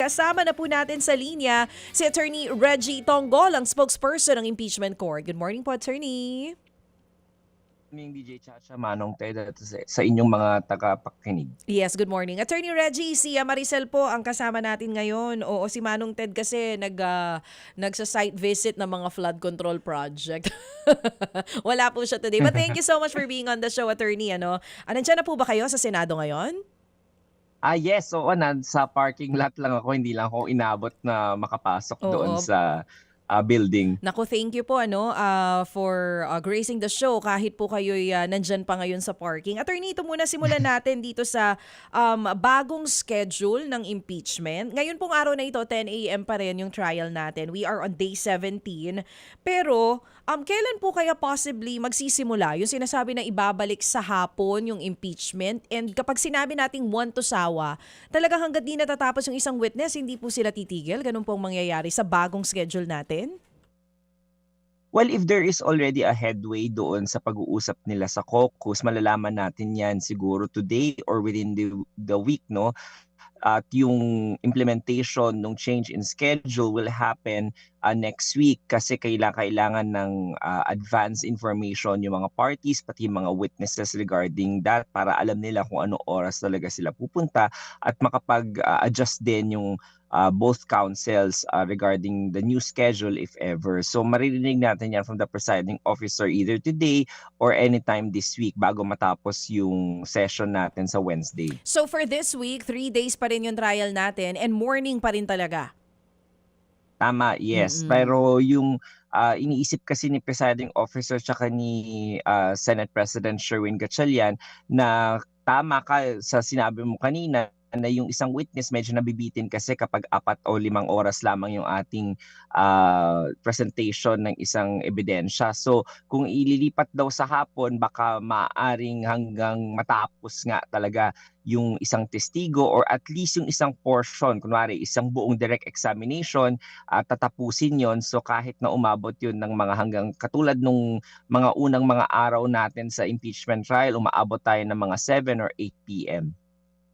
kasama na po natin sa linya si Attorney Reggie Tonggol, ang spokesperson ng Impeachment Court. Good morning po, Attorney. Morning DJ Chacha, Manong Ted at sa inyong mga tagapakinig. Yes, good morning. Attorney Reggie, si Maricel po ang kasama natin ngayon. Oo, si Manong Ted kasi nagsa-site visit ng mga flood control project. Wala po siya today. But thank you so much for being on the show, Attorney. Nandiyan na po ba kayo sa Senado ngayon? Yes, oo, sa parking lot lang ako, hindi lang ako inabot na makapasok doon Oo. sa building. Naku, thank you po for gracing the show kahit po kayo'y nandyan pa ngayon sa parking. Attorney, ito muna simulan natin dito sa bagong schedule ng impeachment. Ngayon pong araw na ito, 10 a.m. pa rin yung trial natin. We are on day 17. Pero kailan po kaya possibly magsisimula yung sinasabi na ibabalik sa hapon yung impeachment? And kapag sinabi nating one to sawa, talagang hanggat di natatapos yung isang witness, hindi po sila titigil? Ganun pong mangyayari sa bagong schedule natin? Well, if there is already a headway doon sa pag-uusap nila sa caucus, malalaman natin yan siguro today or within the week, no? At yung implementation ng change in schedule will happen next week kasi kailangan ng advance information yung mga parties pati yung mga witnesses regarding that para alam nila kung ano oras talaga sila pupunta at makapag-adjust din yung both councils regarding the new schedule if ever. So maririnig natin yan from the presiding officer either today or anytime this week bago matapos yung session natin sa Wednesday. So for this week, 3 days pa rin yung trial natin and morning pa rin talaga. Tama, yes. Pero yung iniisip kasi ni presiding officer tsaka ni Senate President Sherwin Gatchalian na tama ka sa sinabi mo kanina na yung isang witness medyo nabibitin kasi kapag 4 o 5 oras lamang yung ating presentation ng isang ebidensya. So kung ililipat daw sa hapon, baka maaring hanggang matapos nga talaga yung isang testigo or at least yung isang portion, kunwari isang buong direct examination, tatapusin yon. So kahit na umabot yun ng mga hanggang katulad nung mga unang mga araw natin sa impeachment trial, umaabot tayo ng mga 7 or 8 p.m.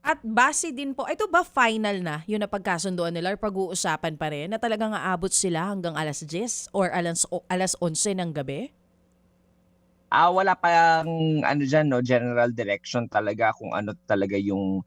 At base din po, ito ba final na yung napagkasunduan nila or pag-uusapan pa rin na talagang aabot sila hanggang alas 10 or alas 11 ng gabi? Wala pang dyan, no, general direction talaga kung ano talaga yung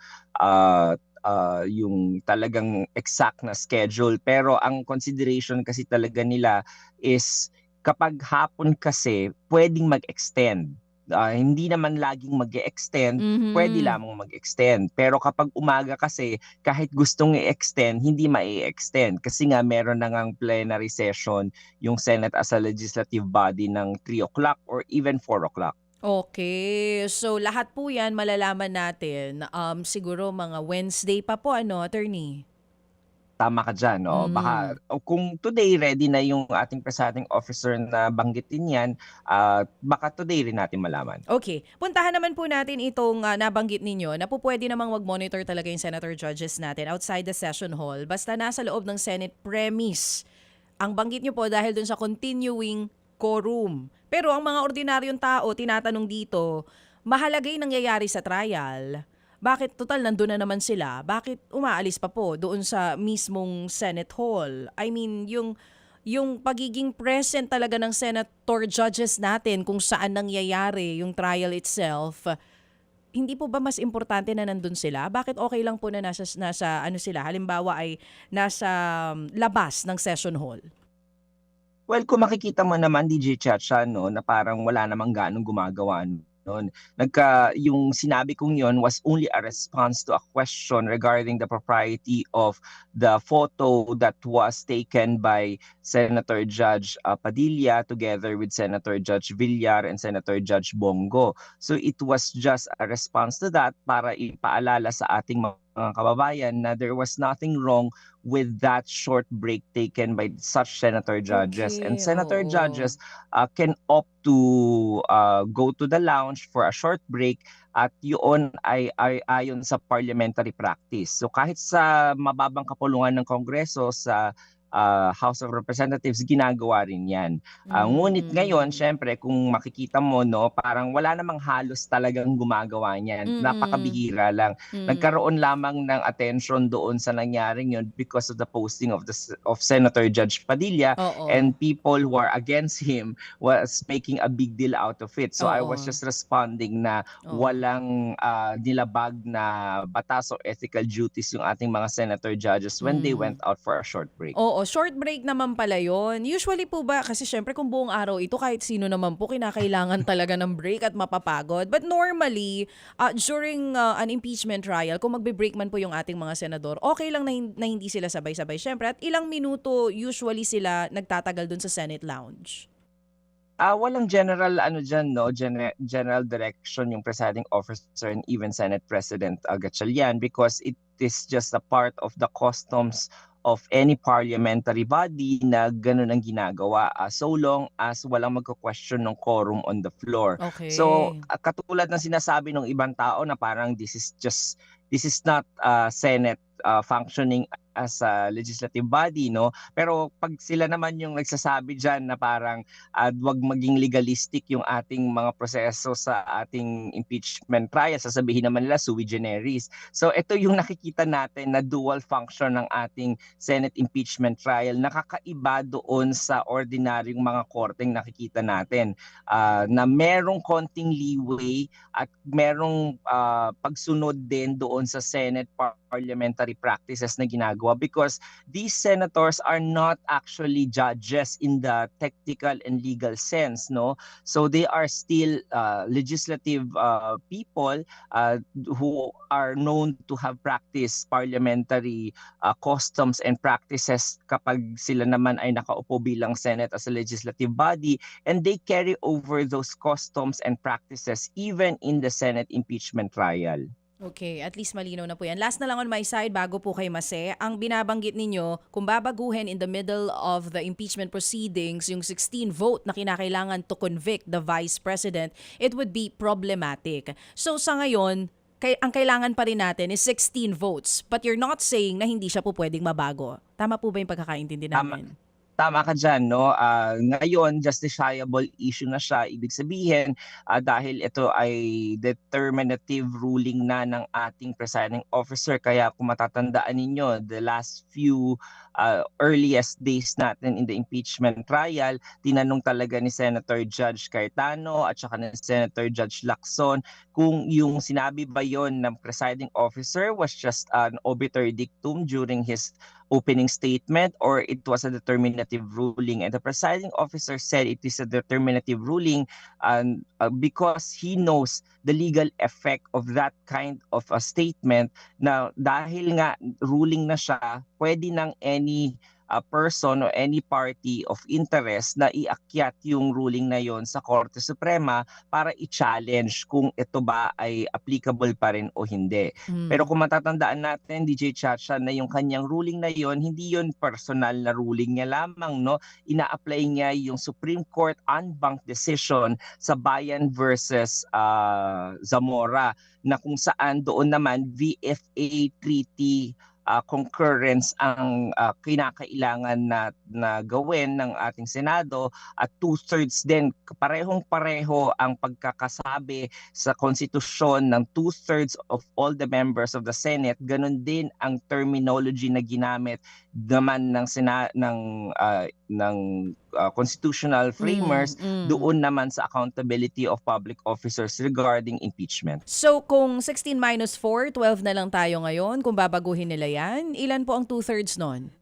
talagang exact na schedule. Pero ang consideration kasi talaga nila is kapag hapon kasi pwedeng mag-extend. Hindi naman laging mag-extend, pwede lamang mag-extend. Pero kapag umaga kasi, kahit gustong i-extend, hindi mai-extend. Kasi nga meron na ngang plenary session yung Senate as a legislative body ng 3 o'clock or even 4 o'clock. Okay. So lahat po yan malalaman natin siguro mga Wednesday pa po, Attorney? Tama ka dyan, no? Baka kung today ready na yung ating presiding officer na banggitin yan, baka today rin natin malaman. Okay. Puntahan naman po natin itong nabanggit ninyo na po pwede namang mag-monitor talaga yung senator judges natin outside the session hall basta nasa loob ng Senate premise. Ang banggit nyo po dahil dun sa continuing quorum. Pero ang mga ordinaryong tao, tinatanong dito, mahalaga yung nangyayari sa trial. Bakit total nandun na naman sila? Bakit umaalis pa po doon sa mismong Senate Hall? I mean, yung pagiging present talaga ng senator judges natin kung saan nangyayari yung trial itself, hindi po ba mas importante na nandun sila? Bakit okay lang po na nasa ano sila? Halimbawa ay nasa labas ng session hall. Well, kung makikita mo naman DJ Chacha, no, na parang wala namang ganong gumagawa noon. Yung sinabi kong yon was only a response to a question regarding the propriety of the photo that was taken by Senator Judge Padilla together with Senator Judge Villar and Senator Judge Bongo. So it was just a response to that para ipaalala sa ating mga kababayan na there was nothing wrong with that short break taken by such senator judges. Okay, And senator oo. judges can opt to go to the lounge for a short break at yun ay ayon sa parliamentary practice. So kahit sa mababang kapulungan ng Kongreso sa House of Representatives, ginagawa rin yan. Ngunit ngayon, syempre, kung makikita mo, no, parang wala namang halos talagang gumagawa niyan. Napakabihira lang. Nagkaroon lamang ng attention doon sa nangyaring yun because of the posting of Senator Judge Padilla, Oo. and people who are against him was making a big deal out of it. So I was Oo. just responding na Oo. walang nilabag na batas o ethical duties yung ating mga senator judges when they went out for a short break. Oo, short break naman pala yon. Usually po ba, kasi syempre kung buong araw ito, kahit sino naman po, kinakailangan talaga ng break at mapapagod. But normally, during an impeachment trial, kung magbe-break man po yung ating mga senador, okay lang na hindi sila sabay-sabay. Syempre, at ilang minuto usually sila nagtatagal dun sa Senate lounge. Walang general ano diyan, no, general direction yung presiding officer and even Senate President Gatchalian, because it is just a part of the customs of any parliamentary body na ganun ang ginagawa, so long as walang magko-question ng quorum on the floor. Okay. So katulad ng sinasabi ng ibang tao na parang this is not Senate functioning as a legislative body, no? Pero pag sila naman yung nagsasabi diyan na parang wag maging legalistic yung ating mga proseso sa ating impeachment trial, sasabihin naman nila sui generis. So ito yung nakikita natin na dual function ng ating Senate impeachment trial, nakakaiba doon sa ordinaryong mga korteng nakikita natin, na merong konting leeway at merong pagsunod din doon sa Senate parliamentary practices na ginagawa, because these senators are not actually judges in the technical and legal sense, no? So they are still legislative people who are known to have practiced parliamentary customs and practices kapag sila naman ay nakaupo bilang Senate as a legislative body, and they carry over those customs and practices even in the Senate impeachment trial. Okay, at least malinaw na po yan. Last na lang on my side, bago po kay Mase, ang binabanggit ninyo, kung babaguhin in the middle of the impeachment proceedings, yung 16 vote na kinakailangan to convict the Vice President, it would be problematic. So sa ngayon, ang kailangan pa rin natin is 16 votes, but you're not saying na hindi siya po pwedeng mabago. Tama po ba yung pagkakaintindi namin? Tama ka dyan, no? Ngayon, justiciable issue na siya. Ibig sabihin, dahil ito ay determinative ruling na ng ating presiding officer. Kaya kung matatandaan ninyo, the last few earliest days natin in the impeachment trial, tinanong talaga ni Senator Judge Cayetano at saka ni Senator Judge Lacson kung yung sinabi ba yon ng presiding officer was just an obituary dictum during his opening statement, or it was a determinative ruling. And the presiding officer said it is a determinative ruling because he knows the legal effect of that kind of a statement, na dahil nga ruling na siya, pwede ng any person or any party of interest na iakyat yung ruling na yon sa Korte Suprema para i-challenge kung ito ba ay applicable pa rin o hindi. Pero kung matatandaan natin, DJ Chacha, na yung kanyang ruling na yon, hindi yon personal na ruling niya lamang, no? Ina-apply niya yung Supreme Court en banc decision sa Bayan versus Zamora, na kung saan doon naman VFA treaty concurrence ang kinakailangan na gawin ng ating Senado, at 2/3 din, parehong-pareho ang pagkakasabi sa konstitusyon ng 2/3 of all the members of the Senate. Ganon din ang terminology na ginamit naman ng constitutional framers doon naman sa accountability of public officers regarding impeachment. So kung 16 minus 4, 12 na lang tayo ngayon, kung babaguhin nila yan, ilan po ang 2/3 nun?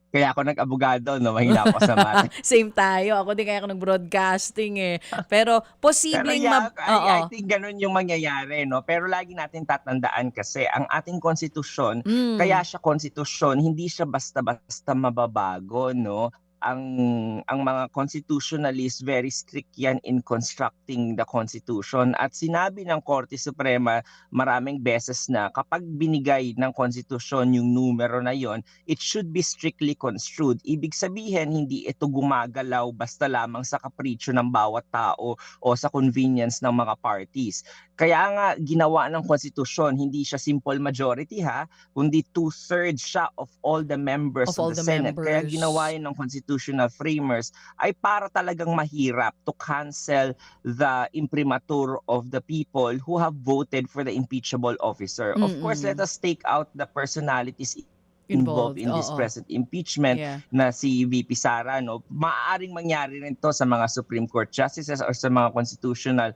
Kaya ako nag-abogado, no? Mahina ako sa math. Same tayo. Ako din kaya ako nag-broadcasting eh. Pero posibleng I think ganun yung mangyayari, no? Pero lagi natin tatandaan kasi ang ating konstitusyon, kaya siya konstitusyon, hindi siya basta-basta mababago, no? ang mga constitutionalists very strict yan in constructing the Constitution. At sinabi ng Korte Suprema maraming beses na kapag binigay ng Constitution yung numero na yon, it should be strictly construed. Ibig sabihin, hindi ito gumagalaw basta lamang sa kapritsyo ng bawat tao o sa convenience ng mga parties. Kaya nga ginawa ng Constitution, hindi siya simple majority kundi 2/3 siya of all the members of the Senate. Kaya ginawa yun ng constitutional framers ay para talagang mahirap to cancel the imprimatur of the people who have voted for the impeachable officer. Of course, let us take out the personalities involved in this present impeachment na si VP Sara, no, maaaring mangyari rin to sa mga Supreme Court justices or sa mga constitutional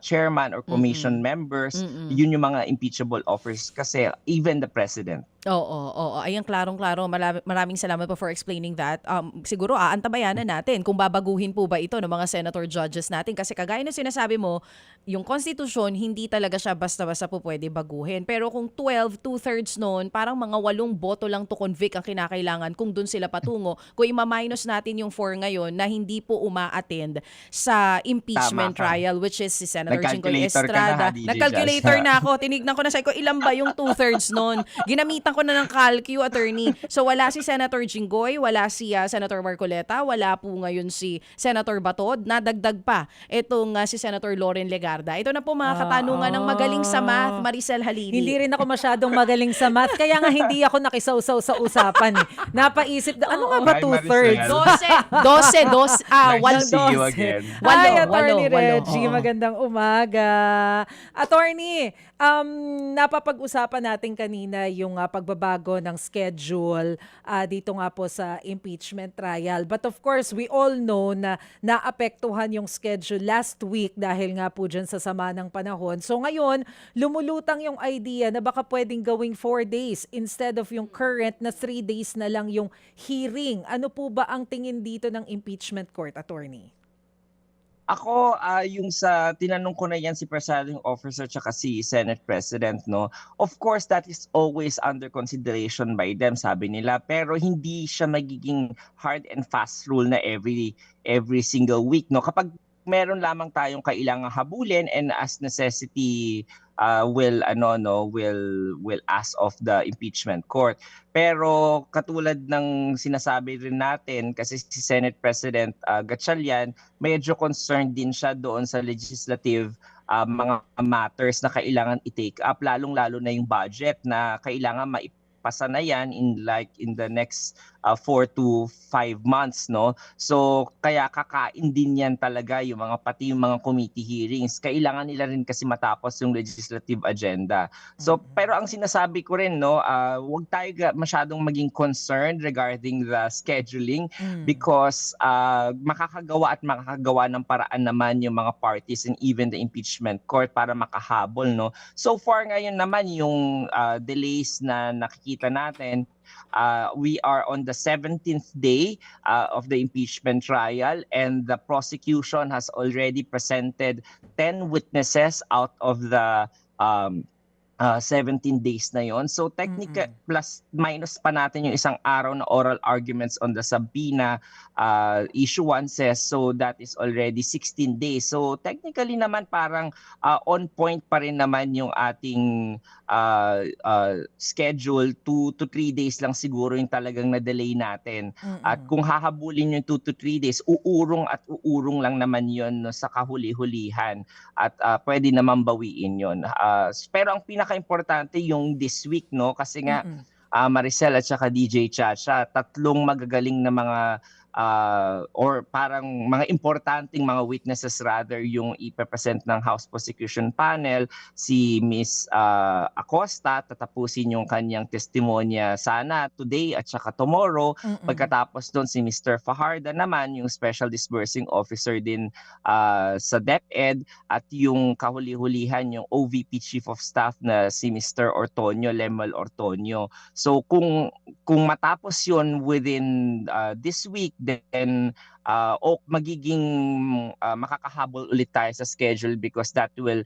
chairman or commission members. Yun yung mga impeachable officers kasi even the president. Oo. Ayun, klarong-klaro. Maraming salamat po for explaining that. Siguro aantabayan na natin kung babaguhin po ba ito ng mga senator judges natin. Kasi kagaya na sinasabi mo, yung constitution, hindi talaga siya basta-basta po pwede baguhin. Pero kung 12, 2/3 noon, parang mga 8 boto lang to convict ang kinakailangan kung dun sila patungo. Kung ima-minus natin yung 4 ngayon na hindi po uma-attend sa impeachment trial, which is si Senator Jinggoy Estrada. Nag-calculator na ako. Tinignan ko na sa ko, ilan ba yung 2/3 noon? Ginamitan ko na ng calcu, attorney. So wala si Senator Jinggoy, wala si Senator Marcoleta, wala po ngayon si Senator Batod, nadagdag pa itong si Senator Loren Legarda. Ito na po mga katanungan ng magaling sa math, Maricel Halili. Hindi rin ako masyadong magaling sa math, kaya nga hindi ako nakisawsaw sa usapan. Napaisip, ano nga ba 2/3? 12. Nice to see you again. Hi, Attorney Reggie. Magandang umaga. Attorney, napapag-usapan natin kanina yung pagbabago ng schedule dito nga po sa impeachment trial. But of course, we all know na naapektuhan yung schedule last week dahil nga po dyan sa sama ng panahon. So ngayon, lumulutang yung idea na baka pwedeng gawing 4 days instead of yung current na 3 days na lang yung hearing. Ano po ba ang tingin dito ng impeachment court, Attorney? Ako, yung sa tinanong ko na yan si presiding officer tsaka si Senate President, no, of course that is always under consideration by them, sabi nila, pero hindi siya magiging hard and fast rule na every single week, no. Kapag meron lamang tayong kailangang habulin and as necessity will ask of the impeachment court. Pero katulad ng sinasabi rin natin, kasi si Senate President Gatchalian, medyo concerned din siya doon sa legislative mga matters na kailangan i-take up, lalong-lalo na yung budget na kailangan maipasa na yan in the next 4 to 5 months, no. So kaya kakain din yan talaga yung pati yung mga committee hearings. Kailangan nila rin kasi matapos yung legislative agenda. So pero ang sinasabi ko rin, no, wag tayo masyadong maging concerned regarding the scheduling because makakagawa ng paraan naman yung mga parties and even the impeachment court para makahabol, no. So far ngayon naman yung delays na nakikita natin, we are on the 17th day of the impeachment trial and the prosecution has already presented 10 witnesses out of the 17 days na yon. So technical plus minus pa natin yung isang araw na oral arguments on the subpoena issuances, so that is already 16 days. So technically naman parang on point pa rin naman yung ating schedule. 2 to 3 days lang siguro yung talagang na-delay natin. At kung hahabulin yung 2 to 3 days, uurong lang naman yun, no, sa kahuli-hulihan at pwede naman bawiin yun. Pero ang pinaka-importante yung this week, no, kasi nga Maricel at saka DJ Chacha, tatlong magagaling na mga or parang mga importanteng mga witnesses rather yung ipepresent ng House Prosecution Panel. Si Miss Acosta, tatapusin yung kanyang testimonya sana today at saka tomorrow. Pagkatapos doon si Mr. Fajarda naman, yung Special Disbursing Officer din sa DepEd, at yung kahuli-hulihan yung OVP Chief of Staff na si Mr. Lemuel Ortonio. So kung kung matapos yun within this week, then magiging makakahabol ulit tayo sa schedule because that will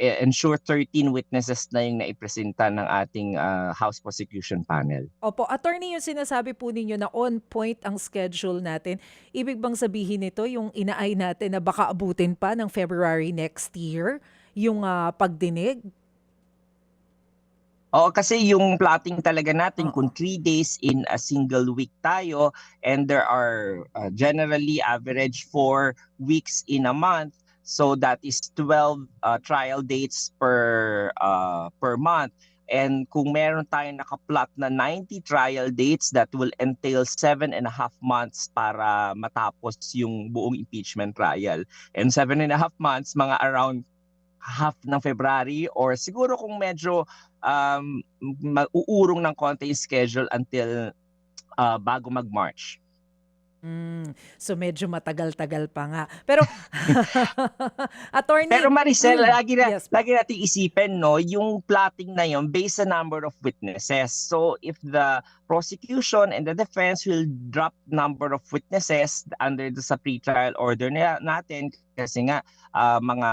ensure 13 witnesses na yung naipresenta ng ating House Prosecution Panel. Opo, attorney, yung sinasabi po ninyo na on point ang schedule natin, ibig bang sabihin nito yung inaay natin na baka abutin pa ng February next year yung pagdinig? Oo, kasi yung plotting talaga natin, kung 3 days in a single week tayo, and there are generally average 4 weeks in a month, so that is 12 trial dates per month. And kung meron tayong nakaplot na 90 trial dates, that will entail 7.5 months para matapos yung buong impeachment trial. And 7.5 months, mga around half ng February, or siguro kung medyo mauurong ng konti yung schedule until bago mag-March. So medyo matagal-tagal pa nga. Pero attorney, Pero Maricel, yes. lagi natin isipin, no, yung plotting na yun based sa number of witnesses. So if the prosecution and the defense will drop number of witnesses under sa pre-trial order natin, kasi nga mga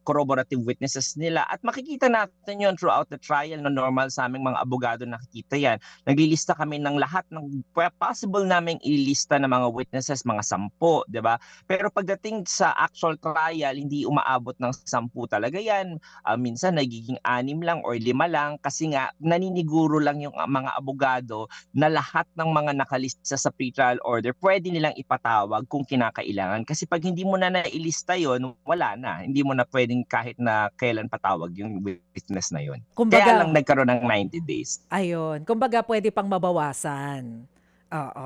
corroborative witnesses nila, at makikita natin yun throughout the trial, no, normal sa aming mga abogado nakikita yan. Naglilista kami ng lahat ng possible naming ilista ng mga witnesses, mga 10, di ba? Pero pagdating sa actual trial, hindi umaabot ng 10 talaga yan. Minsan nagiging 6 lang or 5 lang, kasi nga naniniguro lang yung mga abogado na lahat ng mga nakalista sa pre-trial order pwede nilang ipatawag kung kinakailangan. Kasi pag hindi mo na nailista yon, wala na. Hindi mo na pwedeng kahit na kailan patawag yung witness na yun. Kumbaga, Kaya lang nagkaroon ng 90 days. ayun, kumbaga pwede pang mabawasan. Oo.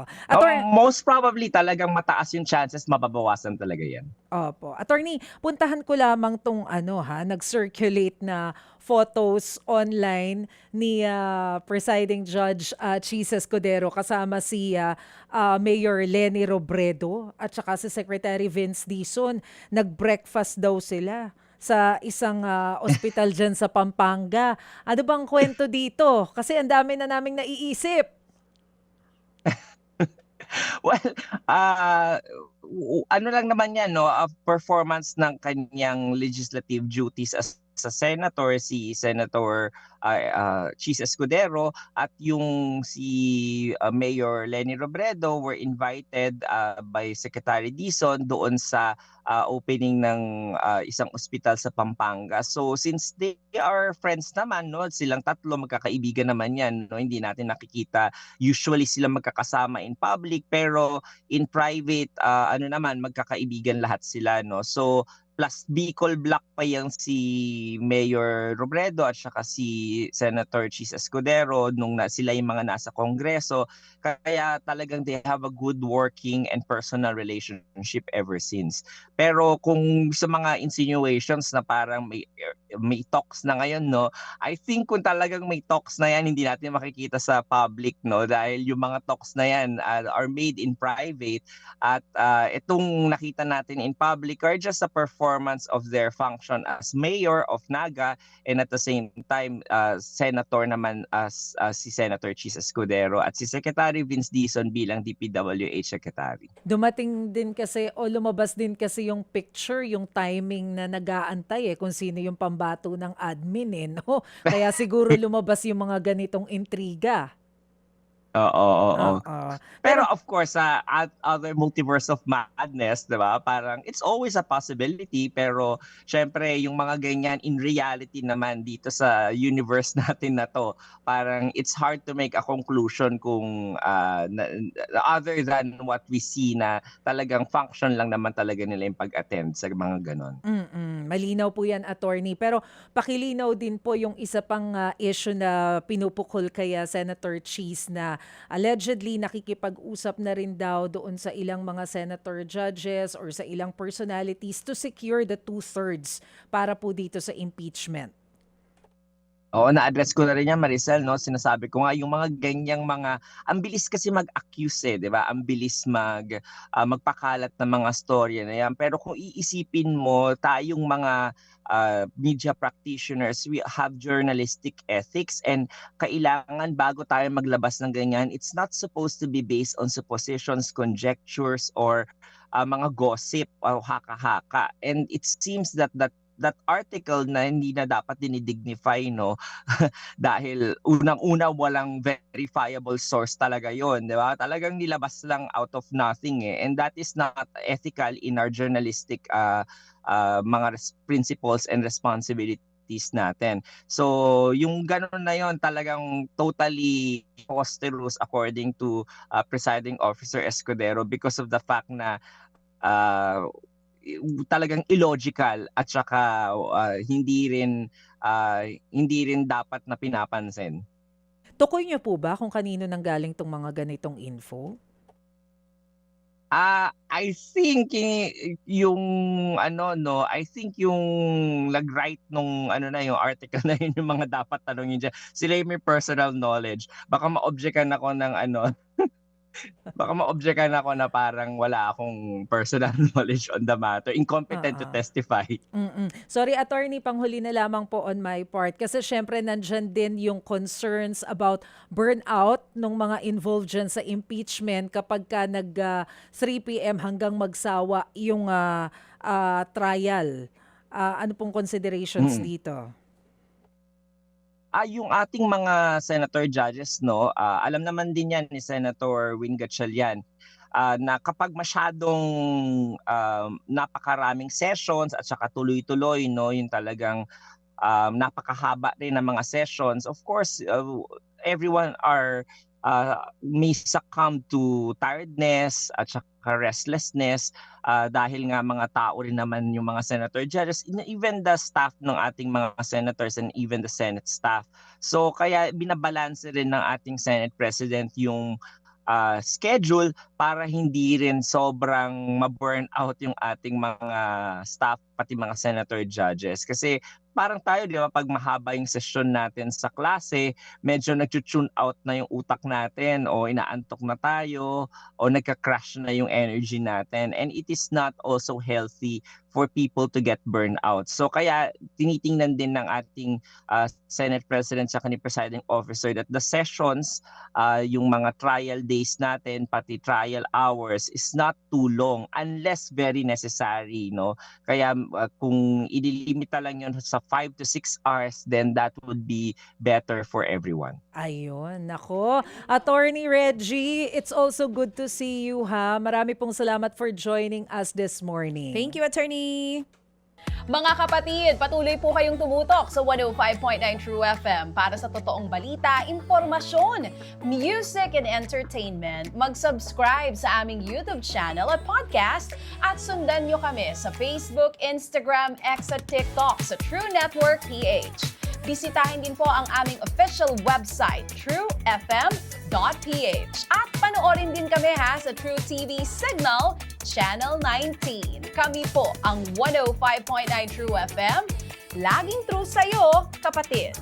Most probably talagang mataas yung chances mababawasan talaga yan. Opo. Attorney, puntahan ko lamang tong nag-circulate na photos online ni Presiding Judge Chis Escudero kasama si Mayor Leni Robredo at saka si Secretary Vince Dizon. Nag-breakfast daw sila sa isang ospital dyan sa Pampanga. Ano bang kwento dito? Kasi ang dami na naming naiisip. Well, ano lang naman yan, no? Performance ng kanyang legislative duties as sa senator, si Senator Chis Escudero at yung si Mayor Leni Robredo were invited by Secretary Dizon doon sa opening ng isang ospital sa Pampanga. So since they are friends naman, no, silang tatlo magkakaibigan naman yan, no, hindi natin nakikita usually sila magkakasama in public, pero in private naman magkakaibigan lahat sila, no. So plus Bicol Black pa yung si Mayor Robredo at saka si Senator Chis Escudero nung sila yung mga nasa Kongreso. Kaya talagang they have a good working and personal relationship ever since. Pero kung sa mga insinuations na parang may talks na ngayon, no, I think kung talagang may talks na yan, hindi natin makikita sa public, no, dahil yung mga talks na yan are made in private, at itong nakita natin in public are just a performance of their function as mayor of Naga, and at the same time senator naman as si Senator Chis Escudero at si Secretary Vince Dizon bilang DPWH Secretary. Dumating din kasi o lumabas din kasi yung picture, yung timing na nag-aantay kung sino yung pambato ng admin no? Kaya siguro lumabas yung mga ganitong intriga. Oo. Pero of course, other multiverse of madness, 'di ba? Parang it's always a possibility, pero syempre yung mga ganyan in reality naman dito sa universe natin na to, parang it's hard to make a conclusion kung other than what we see na talagang function lang naman talaga nila yung pag-attend sa mga ganon. Malinaw po yan, attorney. Pero pakilinaw din po yung isa pang issue na pinupukol kaya Senator Chis na allegedly nakikipag-usap na rin daw doon sa ilang mga senator judges or sa ilang personalities to secure the 2/3 para po dito sa impeachment. Oo, na-address ko na rin yan, Maricel, no? Sinasabi ko nga, yung mga ganyang mga, ang bilis kasi mag-accuse di ba? Ang bilis magpakalat ng mga storya na yan. Pero kung iisipin mo, tayong mga media practitioners, we have journalistic ethics and kailangan bago tayo maglabas ng ganyan, it's not supposed to be based on suppositions, conjectures, or mga gossip o haka-haka. And it seems that article na hindi na dapat dinidignify, no? Dahil unang-una walang verifiable source talaga yon, di ba? Talagang nilabas lang out of nothing eh. And that is not ethical in our journalistic mga principles and responsibilities natin. So, yung ganun na yon talagang totally posterous according to Presiding Officer Escudero because of the fact na uh, talagang illogical at saka hindi rin dapat na pinapansin. Tukoy niyo po ba kung kanino nanggaling tong mga ganitong info? I think yung I think yung nag-write nung yung article na yun yung mga dapat tanungin diyan. Sila yung may personal knowledge. Baka ma-objectan ako ng baka ma-objectan ako na parang wala akong personal knowledge on the matter. Incompetent to Oo. testify. Sorry, attorney, panghuli na lamang po on my part. Kasi syempre nandyan din yung concerns about burnout ng mga involved dyan sa impeachment kapag ka 3 p.m. hanggang magsawa yung trial. Ano pong considerations dito? Yung ating mga senator judges, no, alam naman din yan ni Senator Win Gatchalian na kapag masyadong napakaraming sessions at saka tuloy-tuloy, no, yung talagang napakahaba rin ng mga sessions, of course, everyone may succumb to tiredness at saka restlessness dahil nga mga tao rin naman yung mga senator judges, even the staff ng ating mga senators and even the Senate staff. So kaya binabalanse rin ng ating Senate President yung schedule para hindi rin sobrang ma-burn out yung ating mga staff pati mga senator judges. Kasi parang tayo, di ba, pag mahaba yung session natin sa klase, medyo nag-tune out na yung utak natin o inaantok na tayo o nagka-crash na yung energy natin. And it is not also healthy for people to get burned out. So kaya tinitingnan din ng ating Senate President sa ni Presiding Officer that the sessions, yung mga trial days natin, pati trial hours is not too long unless very necessary, no? Kaya kung ililimita lang yun sa 5 to 6 hours, then that would be better for everyone. Ayun, nako. Attorney Reggie, it's also good to see you ha. Marami pong salamat for joining us this morning. Thank you, attorney. Mga kapatid, patuloy po kayong tumutok sa 105.9 True FM para sa totoong balita, impormasyon, music, and entertainment. Mag-subscribe sa aming YouTube channel at podcast at sundan nyo kami sa Facebook, Instagram, X at TikTok sa True Network PH. Bisitahin din po ang aming official website, truefm.ph. At panoorin din kami sa True TV Signal, Channel 19. Kami po ang 105.9 True FM. Laging true sa'yo, kapatid.